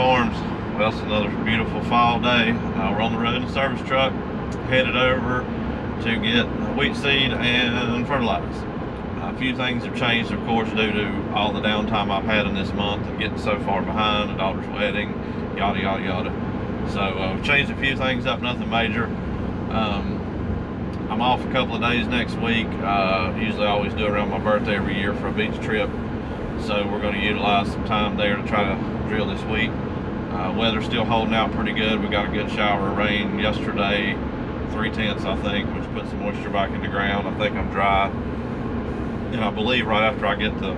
Farms. Well, it's another beautiful fall day. We're on the road in the service truck, headed over to get wheat seed and fertilize. A few things have changed, of course, due to all the downtime I've had in this month and getting so far behind, the daughter's wedding, yada, yada, yada. So we've changed a few things up, nothing major. I'm off a couple of days next week. Usually I always do it around my birthday every year for a beach trip. So we're going to utilize some time there to try to drill this wheat. Weather's still holding out pretty good. We got a good shower of rain yesterday, 3/10 I think, which put some moisture back in the ground. I think I'm dry. And I believe right after I get the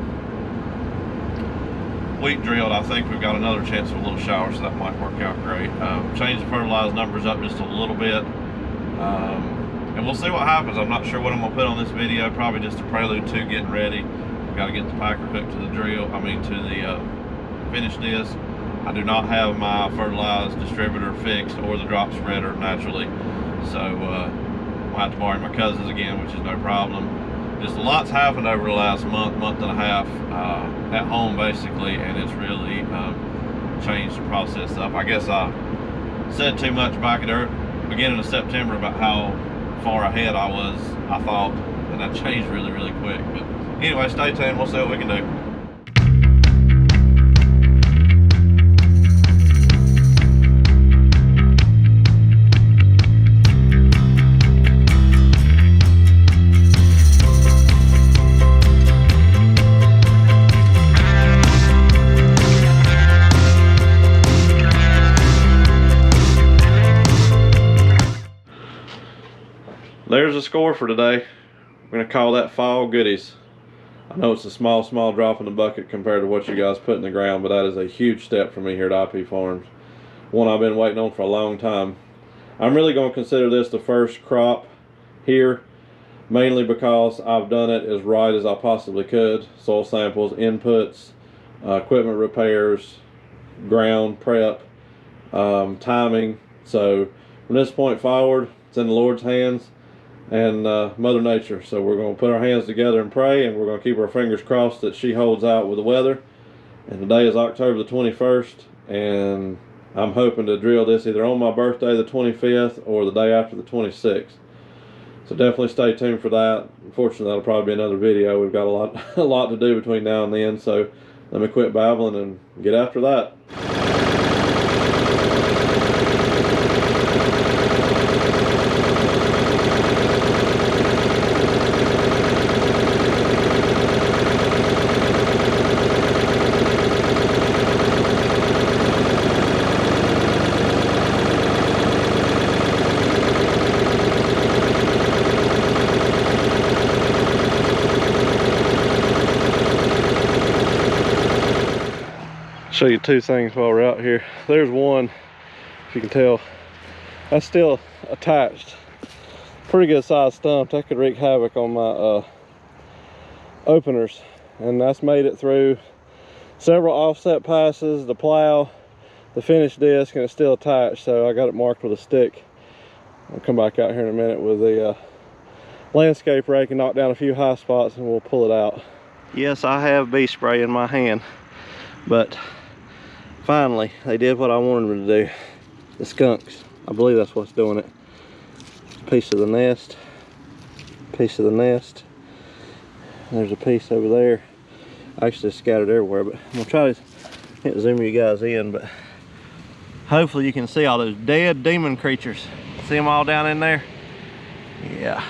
wheat drilled, I think we've got another chance of a little shower, so that might work out great. Change the fertilizer numbers up just a little bit. And we'll see what happens. I'm not sure what I'm gonna put on this video, probably just a prelude to getting ready. Got to get the packer hooked to the to the finish disc. I do not have my fertilizer distributor fixed or the drop spreader naturally, so I'll have to borrow my cousin's again, which is no problem. Just a lot's happened over the last month and a half at home basically, and it's really changed the process up. I guess I said too much back at the beginning of September about how far ahead I thought, and that changed really quick. But anyway, stay tuned, we'll see what we can do. There's the score for today. We're gonna call that fall goodies. I know it's a small drop in the bucket compared to what you guys put in the ground, but that is a huge step for me here at IP Farms. One I've been waiting on for a long time. I'm really gonna consider this the first crop here, mainly because I've done it as right as I possibly could. Soil samples, inputs, equipment repairs, ground prep, timing. So from this point forward, it's in the Lord's hands and Mother Nature. So we're going to put our hands together and pray, and we're going to keep our fingers crossed that she holds out with the weather. And today is October the 21st, and I'm hoping to drill this either on my birthday the 25th or the day after the 26th. So definitely stay tuned for that. Unfortunately, that'll probably be another video. We've got a lot to do between now and then, so let me quit babbling and get after that. Show you two things while we're out here. There's one, if you can tell, that's still attached. Pretty good sized stump. That could wreak havoc on my openers, and that's made it through several offset passes, the plow, the finish disc, and it's still attached. So I got it marked with a stick. I'll come back out here in a minute with the landscape rake and knock down a few high spots, and we'll pull it out. Yes, I have bee spray in my hand, but finally, they did what I wanted them to do. The skunks, I believe that's what's doing it. Piece of the nest, piece of the nest. There's a piece over there. Actually scattered everywhere, but I'm gonna try to zoom you guys in, but hopefully you can see all those dead demon creatures. See them all down in there? Yeah.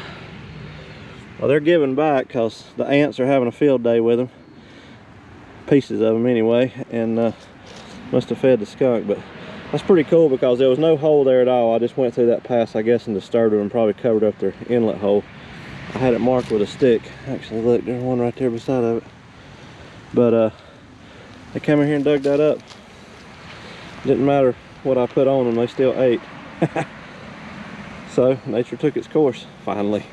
Well, they're giving back because the ants are having a field day with them. Pieces of them anyway, and must have fed the skunk. But that's pretty cool because there was no hole there at all. I just went through that pass, I guess, and disturbed them and probably covered up their inlet hole. I had it marked with a stick. Actually, look, there's one right there beside of it. But they came in here and dug that up. Didn't matter what I put on them, they still ate. So nature took its course finally.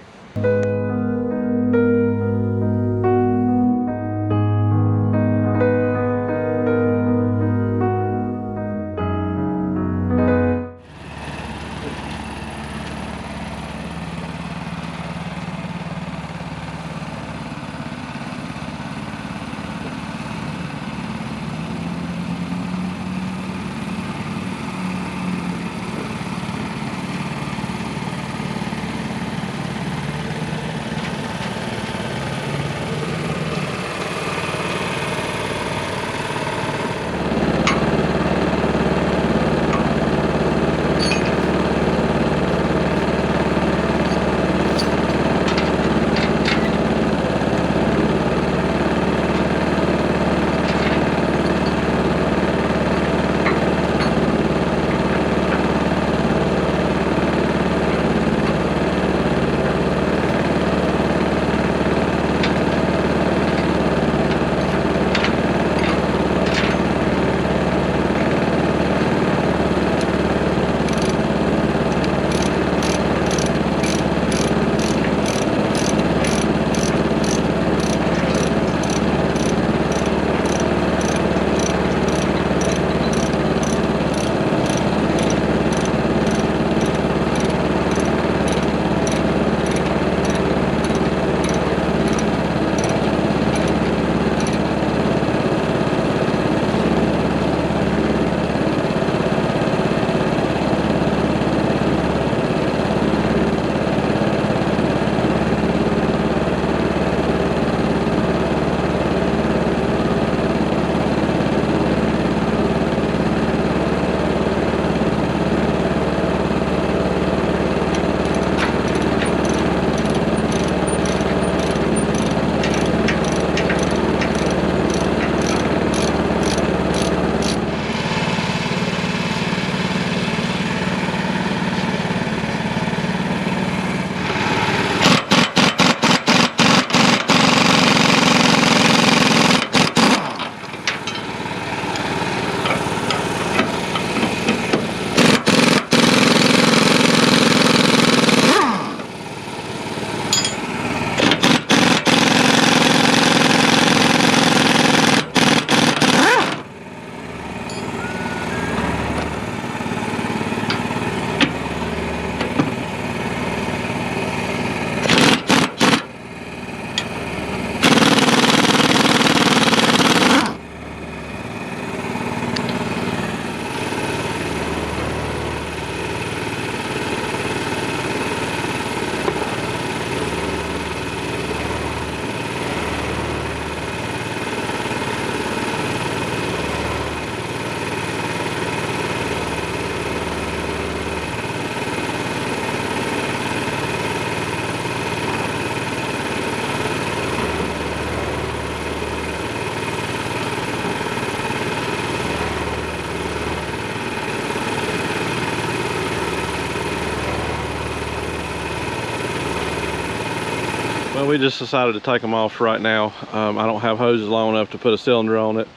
we just decided to take them off right now. I don't have hoses long enough to put a cylinder on it,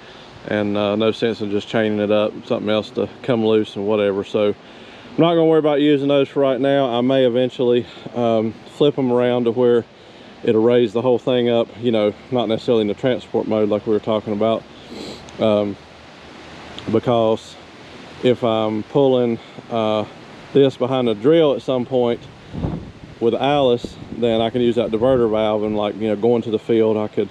and no sense in just chaining it up, something else to come loose and whatever. So I'm not gonna worry about using those for right now. I may eventually flip them around to where it'll raise the whole thing up, you know, not necessarily in the transport mode like we were talking about, because if I'm pulling this behind the drill at some point with Alice, then I can use that diverter valve, and, like, you know, going to the field, I could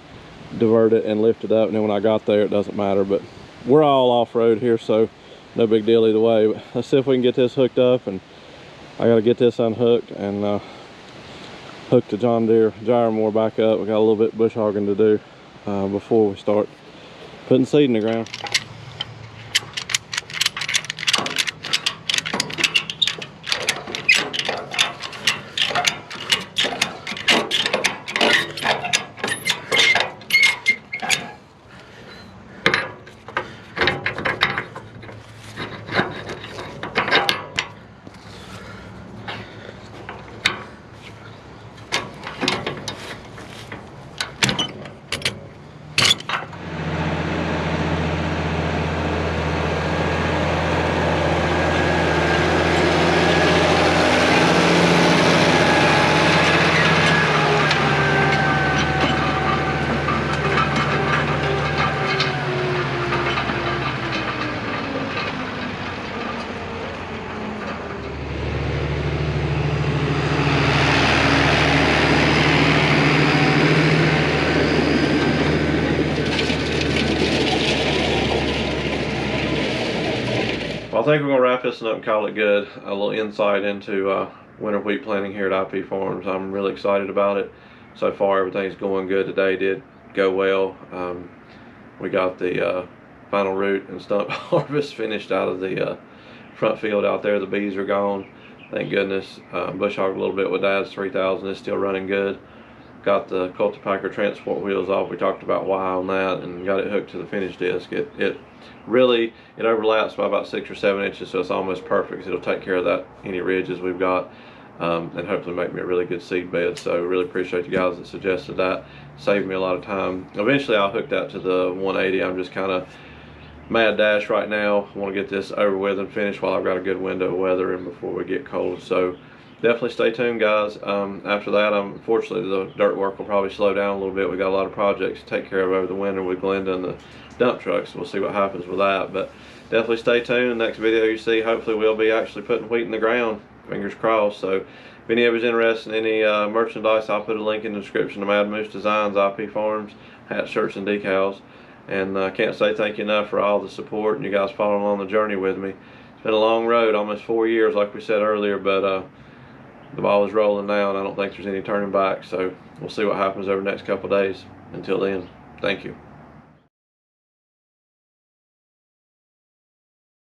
divert it and lift it up, and then when I got there, it doesn't matter. But we're all off-road here, so no big deal either way. But let's see if we can get this hooked up, and I got to get this unhooked and hook the John Deere gyro mower back up. We got a little bit of bush hogging to do before we start putting seed in the ground. I think we're going to wrap this one up and call it good. A little insight into winter wheat planting here at IP Farms. I'm really excited about it. So far, everything's going good. Today did go well. We got the final root and stump harvest finished out of the front field out there. The bees are gone, thank goodness. Bush hogged a little bit with Dad's 3000. It's still running good. Got the cultipacker transport wheels off. We talked about why on that, and got it hooked to the finish disc. It really overlaps by about 6 or 7 inches, so it's almost perfect. It'll take care of that any ridges we've got, and hopefully make me a really good seed bed. So really appreciate you guys that suggested that. Saved me a lot of time. Eventually I'll hook that to the 180. I'm just kind of mad dash right now. I want to get this over with and finished while I've got a good window of weather and before we get cold. So definitely stay tuned, guys. After that, unfortunately, the dirt work will probably slow down a little bit. We got a lot of projects to take care of over the winter with Glenda and the dump trucks. We'll see what happens with that, but definitely stay tuned. The next video you see, hopefully we'll be actually putting wheat in the ground. Fingers crossed. So if any of you is interested in any merchandise, I'll put a link in the description to Mad Moose Designs, IP Farms, hats, shirts, and decals. And I can't say thank you enough for all the support and you guys following along the journey with me. It's been a long road, almost 4 years like we said earlier, but the ball is rolling now, and I don't think there's any turning back. So we'll see what happens over the next couple of days. Until then, thank you.